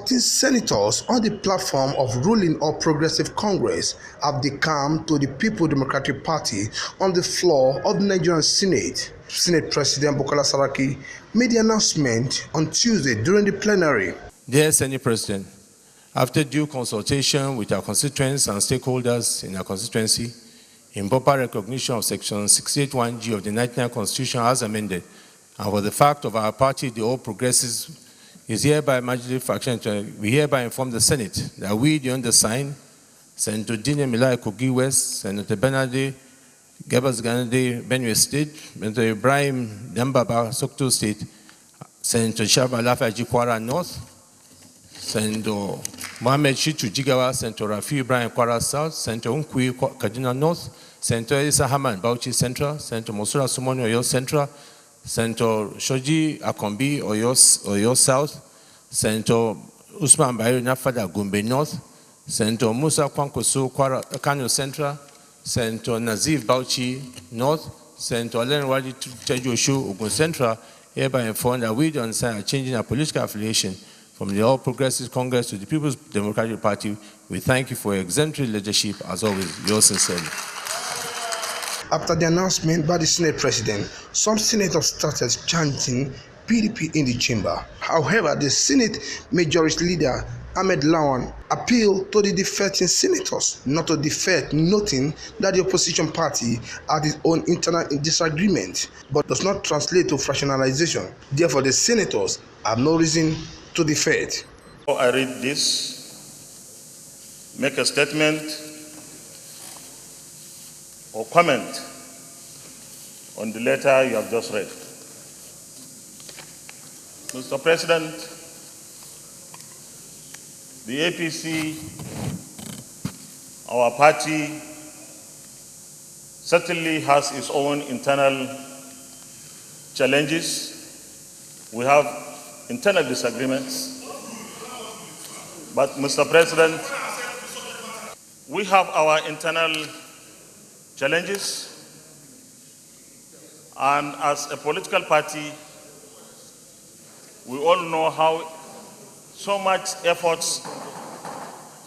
14 senators on the platform of ruling All Progressive Congress have declared to the People Democratic Party on the floor of the Nigerian Senate. Senate President Bukola Saraki made the announcement on Tuesday during the plenary. Dear Senate President, after due consultation with our constituents and stakeholders in our constituency, in proper recognition of Section 681G of the 1999 Constitution as amended, and for the fact of our party, the All Progressives, is hereby majority fraction, we hereby inform the Senate that we, the undersigned, Senator Dine Milai Kogi West, Senator Benade Gebas Ganade Benue State, Senator Ibrahim Dambaba Sokoto State, Senator Shaba Lafaji Kwara North, Senator Mohamed Shitu Jigawa, Senator Rafi Ibrahim Kwara South, Senator Unkui Kaduna North, Senator Isa Haman Bauchi Central, Senator Mosura Sumoni Oyo Central, Senator Shoji Akombi Oyo South, Senator Usman Bayo Nafada Gombe North, Senator Musa Kwankoso Kano Central, Senator Nazif Bauchi North, Senator Alen Wadi Chejoshu Ogun Central, hereby informed that we don't sign changing our political affiliation from the All Progressive Congress to the People's Democratic Party. We thank you for your exemplary leadership, as always. Yours sincerely. After the announcement by the Senate President, some senators started chanting PDP in the chamber. However, the Senate Majority Leader Ahmed Lawan appealed to the defecting senators not to defect, noting that the opposition party had its own internal disagreement, but does not translate to fractionalization. Therefore, the senators have no reason to defect. Before I read this, make a statement or comment on the letter you have just read. Mr. President, the APC, our party, certainly has its own internal challenges. We have internal disagreements. But, Mr. President, we have our internal challenges, and as a political party, we all know how so much efforts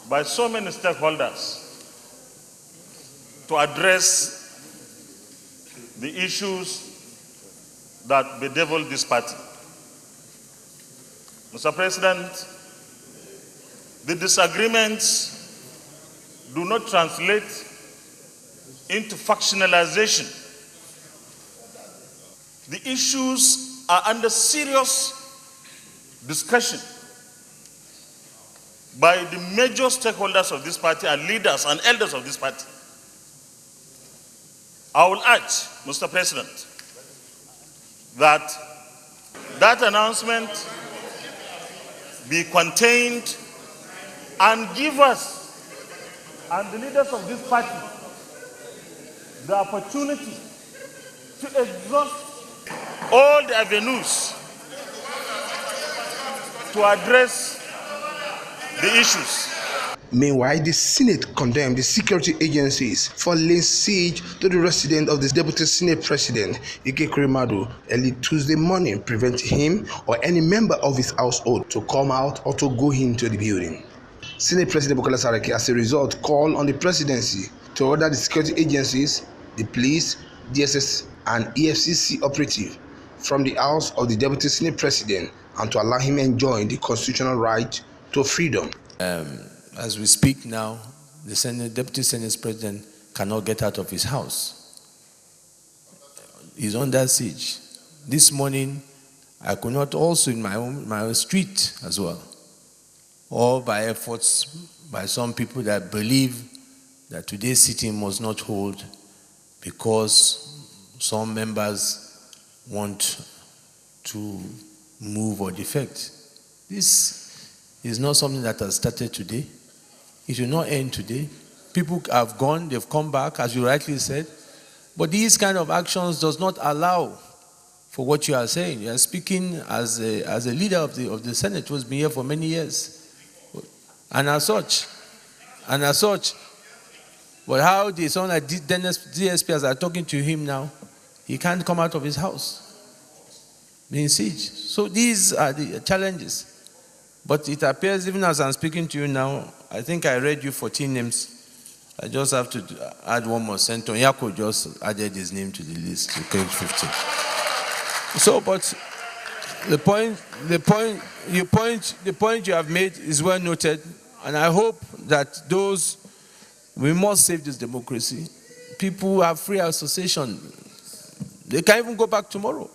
by so many stakeholders to address the issues that bedevil this party. Mr. President, the disagreements do not translate into factionalization. The issues are under serious discussion by the major stakeholders of this party and leaders and elders of this party. I will urge, Mr. President, that announcement be contained and give us and the leaders of this party the opportunity to exhaust all the avenues to address the issues. Meanwhile, the Senate condemned the security agencies for laying siege to the residence of the Deputy Senate President, Ike Kuremadu, early Tuesday morning, preventing him or any member of his household to come out or to go into the building. Senate President Bukola Saraki, as a result, called on the presidency to order the security agencies, the police, DSS, and EFCC operative from the house of the Deputy Senate President and to allow him enjoy the constitutional right to freedom. As we speak now, the Deputy Senate President cannot get out of his house. He's under siege. This morning, I could not also in my own street as well, or by efforts by some people that believe that today's sitting must not hold because some members want to move or defect. This is not something that has started today. It will not end today. People have gone, they've come back, as you rightly said. But these kind of actions does not allow for what you are saying. You are speaking as a leader of the Senate who has been here for many years. And as such, but how the someone like DSPs are talking to him now, he can't come out of his house, being siege. So these are the challenges. But it appears, even as I'm speaking to you now, I think I read you 14 names. I just have to add one more. Senator Yako just added his name to the list to page 15. So, but the point you have made is well noted, and I hope that we must save this democracy. People who have free association, they can even go back tomorrow.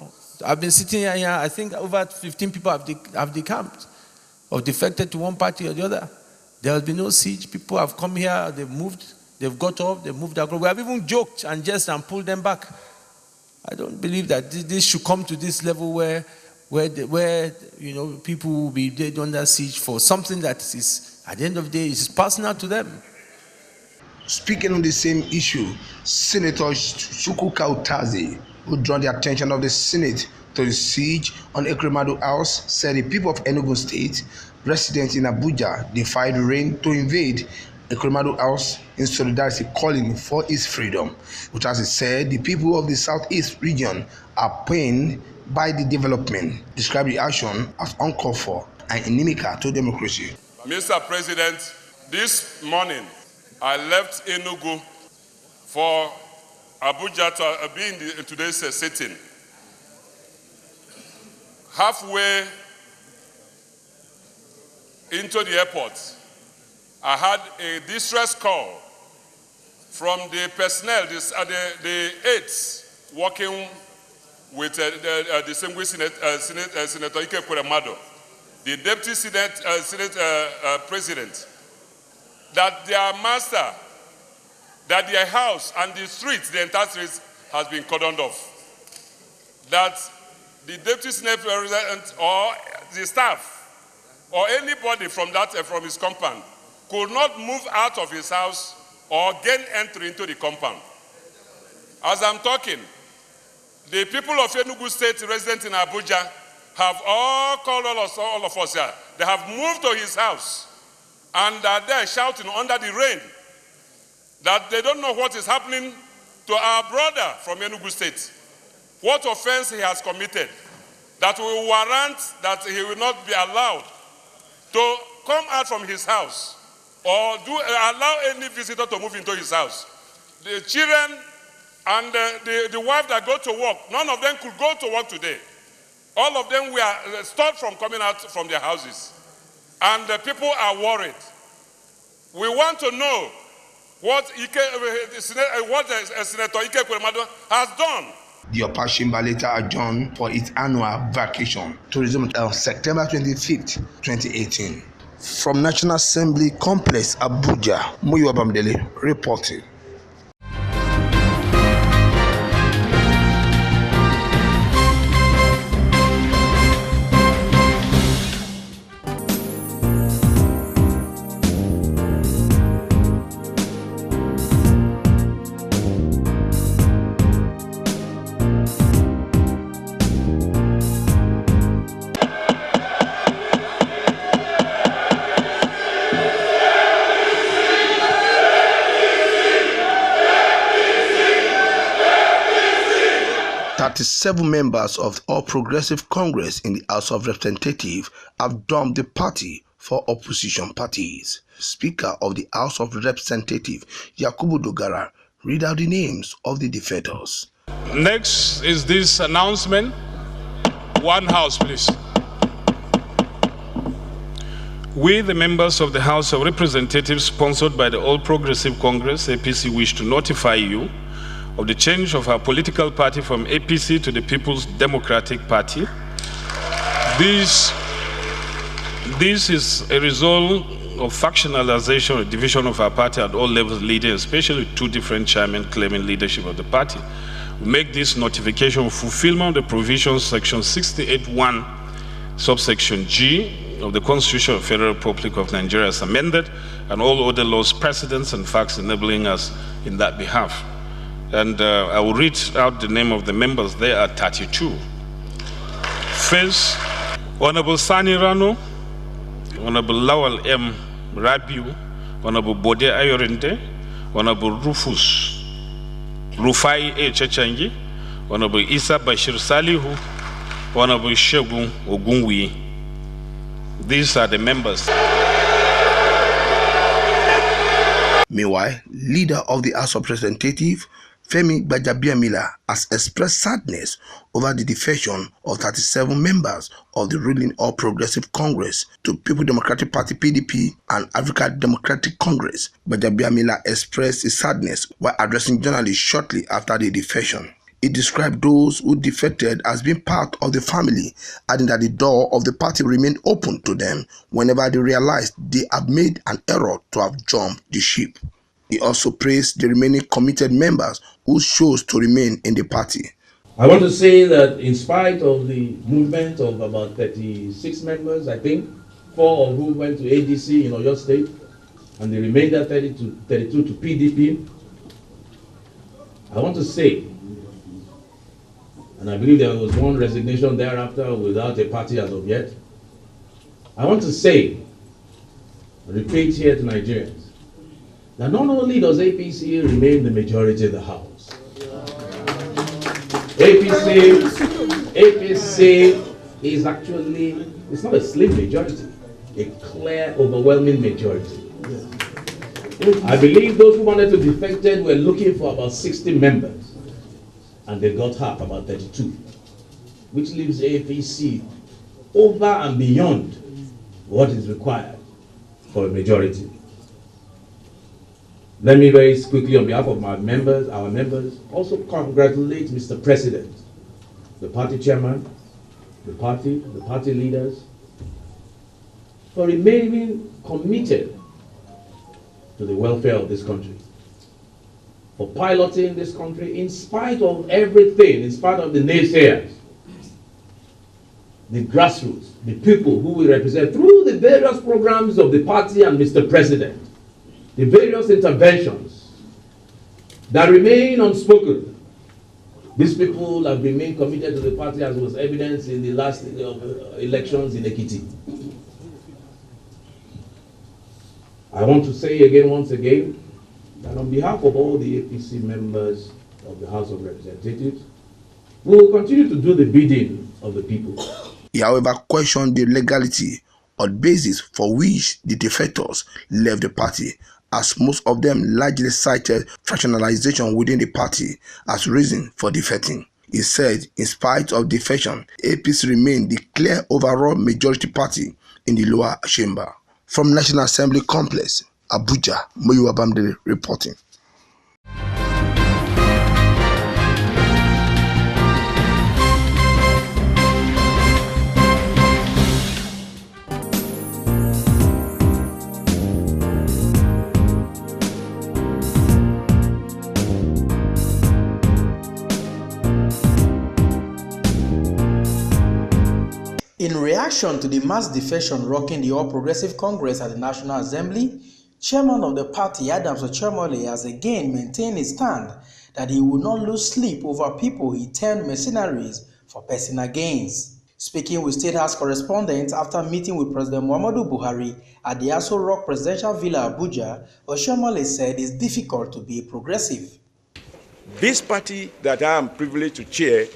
I've been sitting here, I think over 15 people have decamped or defected to one party or the other. There has been no siege. People have come here, they've moved, they've got off, they've moved across. We have even joked and jest and pulled them back. I don't believe that this should come to this level where people will be dead under siege for something that is, at the end of the day, is personal to them. Speaking on the same issue, Senator Chukwuka Utazi, who drew the attention of the Senate to the siege on Ekremadu House, said the people of Enugu State, residents in Abuja, defied rain to invade Ekremadu House in solidarity, calling for its freedom. Utazi said the people of the Southeast region are pained by the development, described the action as uncalled for and inimical to democracy. Mr. President, this morning I left Enugu for Abuja to be in today's sitting. Halfway into the airport, I had a distress call from the personnel, the aides working with the distinguished Senator Ike Kuremado, the Deputy Senate President, that their master, that their house and the streets, the entire streets, has been cordoned off. That the Deputy Senate President or the staff or anybody from his compound could not move out of his house or gain entry into the compound. As I'm talking, the people of Enugu State resident in Abuja have all called all of us here. They have moved to his house and are there shouting under the rain that they don't know what is happening to our brother from Enugu State. What offense he has committed that will warrant that he will not be allowed to come out from his house or allow any visitor to move into his house. The children and the wife that go to work, none of them could go to work today. All of them were stopped from coming out from their houses. And the people are worried. We want to know what Senator Ike Kuremado has done. The Opashimba later adjourned for its annual vacation to resume on September 25th, 2018. From National Assembly Complex, Abuja, Muyiwa Bamdele reporting. Seven members of the All Progressive Congress in the House of Representatives have dumped the party for opposition parties. Speaker of the House of Representatives, Yakubu Dogara, read out the names of the defectors. Next is this announcement. One house, please. We, the members of the House of Representatives, sponsored by the All Progressive Congress, APC, wish to notify you of the change of our political party from APC to the People's Democratic Party. This is a result of factionalization or division of our party at all levels, leading especially two different chairmen claiming leadership of the party. We make this notification of fulfillment of the provisions section 68(1) subsection G of the Constitution of the Federal Republic of Nigeria as amended, and all other laws, precedents, and facts enabling us in that behalf. And I will read out the name of the members. There are 32. First, Honorable Sani Rano, Honorable Lawal M. Rabiu, Honorable Bode Ayorente, Honorable Rufai A. Chechangi, Honorable Isa Bashir Salihu, Honorable Shegun Ogunwi. These are the members. Meanwhile, leader of the House of Representatives, Femi Gbajabiamila, has expressed sadness over the defection of 37 members of the ruling All Progressive Congress to People Democratic Party (PDP) and African Democratic Congress. Gbajabiamila expressed his sadness while addressing journalists shortly after the defection. He described those who defected as being part of the family, adding that the door of the party remained open to them whenever they realized they had made an error to have jumped the ship. He also praised the remaining committed members who chose to remain in the party. I want to say that in spite of the movement of about 36 members, I think, 4 of whom went to ADC in Oyo State, and the remainder 32 to PDP, I want to say, and I believe there was one resignation thereafter without a party as of yet. I want to say, repeat here to Nigerians, that not only does APC remain the majority of the House, APC is actually, it's not a slim majority, a clear, overwhelming majority. I believe those who wanted to defect were looking for about 60 members. And they got half, about 32, which leaves APC over and beyond what is required for a majority. Let me very quickly, on behalf of our members, also congratulate Mr. President, the party chairman, the party leaders, for remaining committed to the welfare of this country, for piloting this country in spite of everything, in spite of the naysayers, the grassroots, the people who we represent through the various programs of the party and Mr. President, the various interventions that remain unspoken. These people have remained committed to the party, as was evidenced in the last elections in Ekiti. I want to say again, once again, that on behalf of all the APC members of the House of Representatives, we will continue to do the bidding of the people. He, however, questioned the legality or basis for which the defectors left the party, as most of them largely cited fractionalization within the party as reason for defecting. He said, in spite of defection, APC remained the clear overall majority party in the lower chamber. From National Assembly Complex, Abuja, Muyiwa Bamdele reporting. In reaction to the mass defection rocking the All Progressive Congress at the National Assembly, Chairman of the party Adams Ochemole has again maintained his stand that he will not lose sleep over people he termed mercenaries for personal gains. Speaking with State House Correspondent after meeting with President Muhammadu Buhari at the Aso Rock Presidential Villa Abuja, Ochemole said it's difficult to be a progressive. This party that I am privileged to chair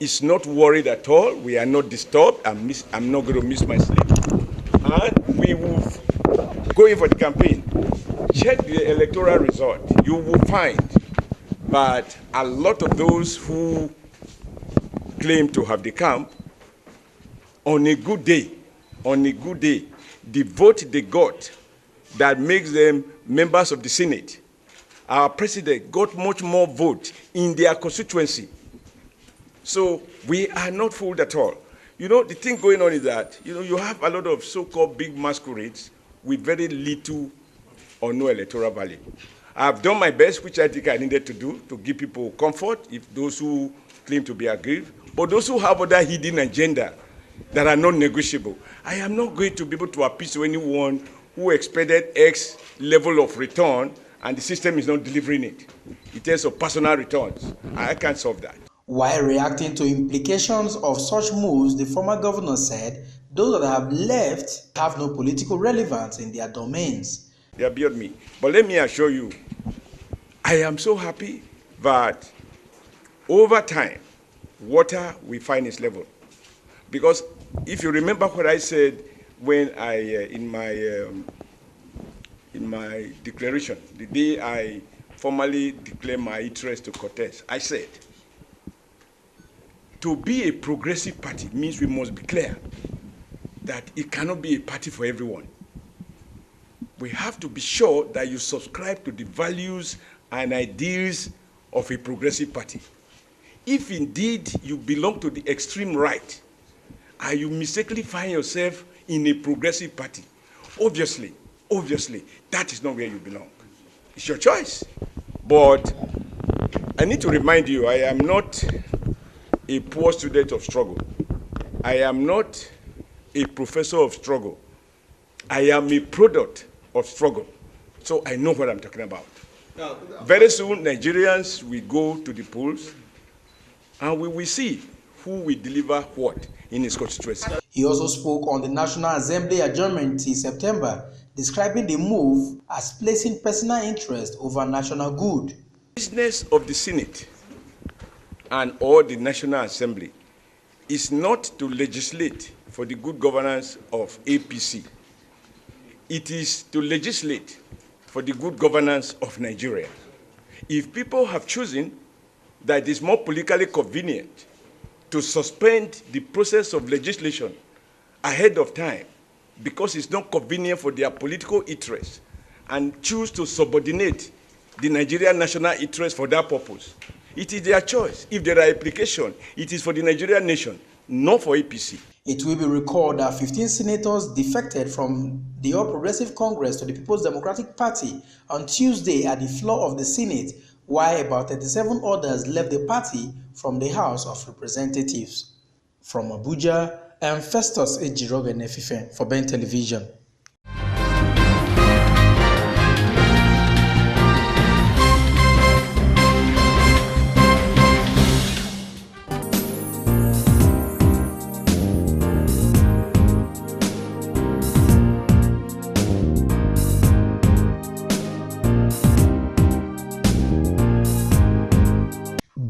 is not worried at all. We are not disturbed. I'm not going to miss my sleep. And we will go in for the campaign. Check the electoral result. You will find that a lot of those who claim to have the camp, on a good day, the vote they got that makes them members of the Senate. Our president got much more vote in their constituency. So we are not fooled at all. You know, the thing going on is that, you have a lot of so-called big masquerades with very little or no electoral value. I've done my best, which I think I needed to do, to give people comfort, if those who claim to be aggrieved, but those who have other hidden agenda that are not negotiable. I am not going to be able to appeal to anyone who expected X level of return and the system is not delivering it. In terms of personal returns, I can't solve that. While reacting to implications of such moves, the former governor said those that have left have no political relevance in their domains. They are beyond me. But let me assure you, I am so happy that over time, water will find its level. Because if you remember what I said when I, in my declaration, the day I formally declared my interest to contest, I said, to be a progressive party means we must be clear that it cannot be a party for everyone. We have to be sure that you subscribe to the values and ideals of a progressive party. If indeed you belong to the extreme right, and you mistakenly find yourself in a progressive party, obviously, that is not where you belong. It's your choice. But I need to remind you, I am not a poor student of struggle. I am not a professor of struggle. I am a product of struggle. So I know what I'm talking about. Very soon, Nigerians will go to the polls and we will see who will deliver what in his constituency. He also spoke on the National Assembly adjournment in September, describing the move as placing personal interest over national good. The business of the Senate and or the National Assembly is not to legislate for the good governance of APC. It is to legislate for the good governance of Nigeria. If people have chosen that it is more politically convenient to suspend the process of legislation ahead of time because it's not convenient for their political interests and choose to subordinate the Nigerian national interest for that purpose, it is their choice. If there are applications, it is for the Nigerian nation, not for APC. It will be recalled that 15 senators defected from the All Progressive Congress to the People's Democratic Party on Tuesday at the floor of the Senate, while about 37 others left the party from the House of Representatives. From Abuja, I am Festus Ejiroge Nefife for Ben Television.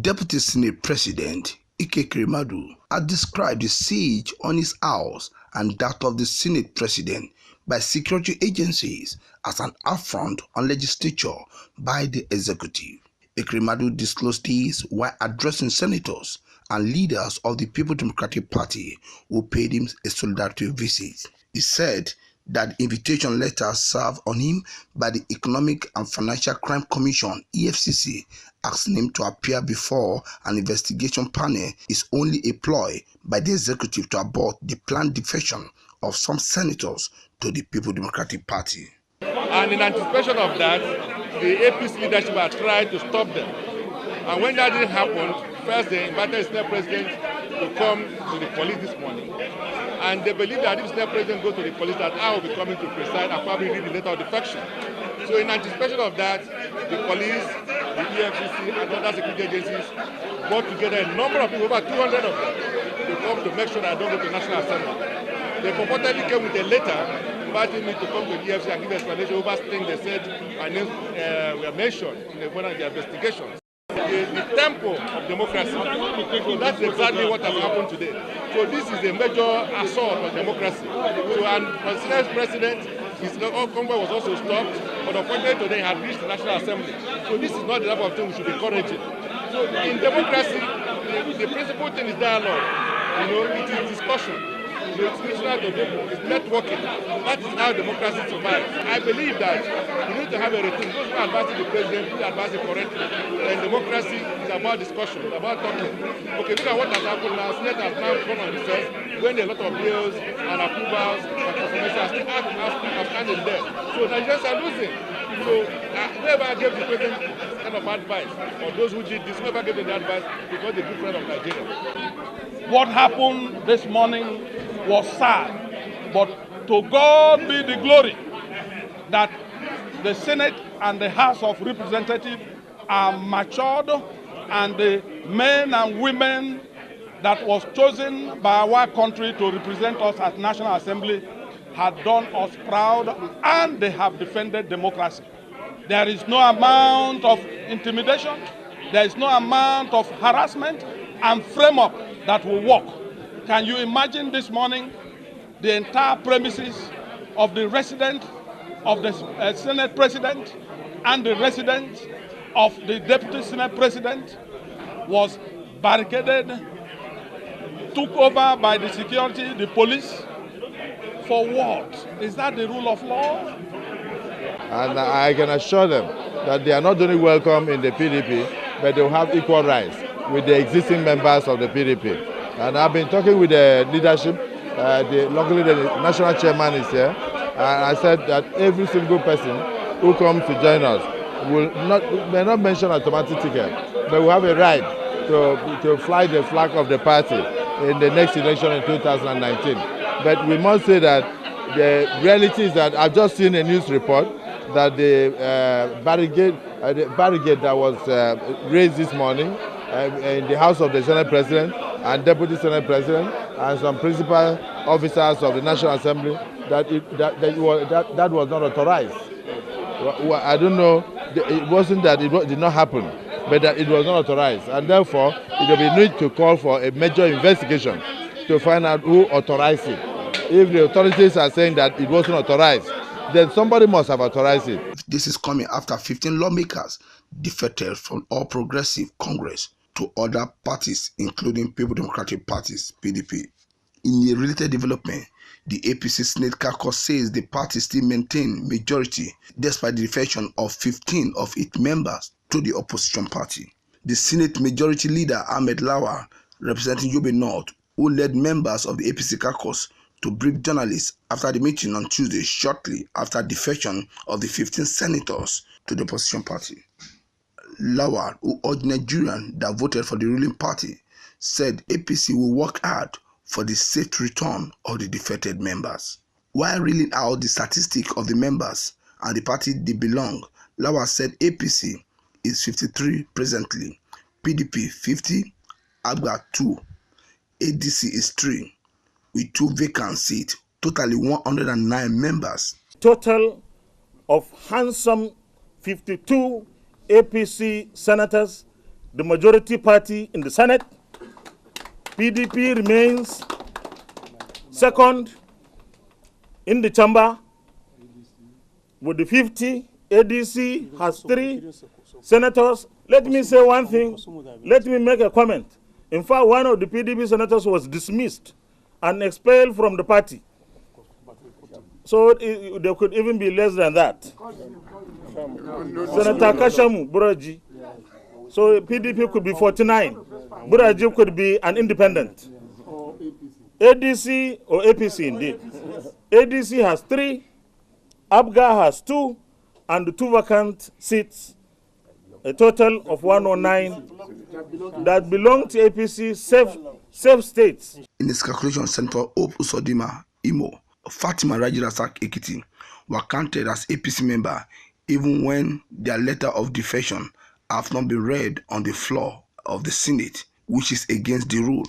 Deputy Senate President Ike Kremadu had described the siege on his house and that of the Senate President by security agencies as an affront on legislature by the executive. Kremadu disclosed this while addressing senators and leaders of the People's Democratic Party who paid him a solidarity visit. He said that the invitation letter served on him by the Economic and Financial Crime Commission (EFCC) asking him to appear before an investigation panel is only a ploy by the executive to abort the planned defection of some senators to the People's Democratic Party. And in anticipation of that, the APC leadership had tried to stop them. And when that didn't happen, first they invited the Senate President to come to the police this morning. And they believe that if the Senate President goes to the police, that I will be coming to preside and probably read the letter of defection. So in anticipation of that, the police, the EFCC, and other security agencies got together a number of people, over 200 of them, to come to make sure that I don't go to the National Assembly. They purportedly came with a letter inviting me to come to the EFCC and give explanation over things they said my names were mentioned in the investigations. The tempo of democracy, so that's exactly what has happened today. So this is a major assault on democracy. So, and the Senate President, his convoy was also stopped, but unfortunately today he had reached the National Assembly. So this is not the type of thing we should be encouraging. So in democracy, the principal thing is dialogue. It is discussion. So it's listening to people, it's networking. That is how democracy survives. I believe that you need to have a routine. Those who are advising the president, who are advising correctly. And democracy is about discussion, it's about talking. Okay, look at what has happened now. Senate has now come on recess when a lot of bills and approvals and confirmation are still standing there. So Nigerians are losing. So whoever gave the president kind of advice, or those who did this, whoever gave them the advice, is not a good friend of Nigeria. What happened this morning was sad, but to God be the glory that the Senate and the House of Representatives are matured, and the men and women that was chosen by our country to represent us at National Assembly had done us proud, and they have defended democracy. There is no amount of intimidation, there is no amount of harassment and frame-up that will work. Can you imagine this morning the entire premises of the resident of the Senate President and the residence of the Deputy Senate President was barricaded, took over by the security, the police. For what? Is that the rule of law? And I can assure them that they are not only welcome in the PDP, but they will have equal rights with the existing members of the PDP. And I've been talking with the leadership. Luckily, the national chairman is here. And I said that every single person who comes to join us may not mention automatic ticket, but will have a right to fly the flag of the party in the next election in 2019. But we must say that the reality is that I've just seen a news report that the barricade that was raised this morning in the house of the Senate President and Deputy Senate President and some principal officers of the National Assembly, that was not authorized. I don't know, it wasn't that it did not happen, but that it was not authorized. And therefore, it will be need to call for a major investigation to find out who authorized it. If the authorities are saying that it wasn't authorized, then somebody must have authorized it. This is coming after 15 lawmakers defected from All Progressive Congress to other parties, including People Democratic Parties, PDP. In a related development, the APC Senate caucus says the party still maintains majority despite the defection of 15 of its members to the opposition party. The Senate Majority Leader Ahmed Lawal, representing Yobe North, who led members of the APC caucus to brief journalists after the meeting on Tuesday, shortly after defection of the 15 senators to the opposition party. Lawal, who urged Nigerians that voted for the ruling party, said APC will work hard for the safe return of the defected members. While reeling out the statistics of the members and the party they belong, Lawal said APC is 53 presently, PDP 50, ABGA 2, ADC is 3, with 2 vacant seats, totally 109 members. Total of handsome 52 APC senators, the majority party in the Senate. PDP remains second in the chamber with the 50. ADC has 3 senators. Let me say one thing. Let me make a comment. In fact, one of the PDP senators was dismissed and expelled from the party. So there could even be less than that. Senator Kashamu Buraji. So PDP could be 49. Buraji could be an independent. ADC or APC indeed. ADC has 3, ABGA has 2, and 2 vacant seats. A total of 109 that belong to APC safe states. In his calculation, Senator Hope Usodima Imo, Fatima Rajirasak Ekiti were counted as APC member even when their letter of defection have not been read on the floor of the Senate, which is against the rule.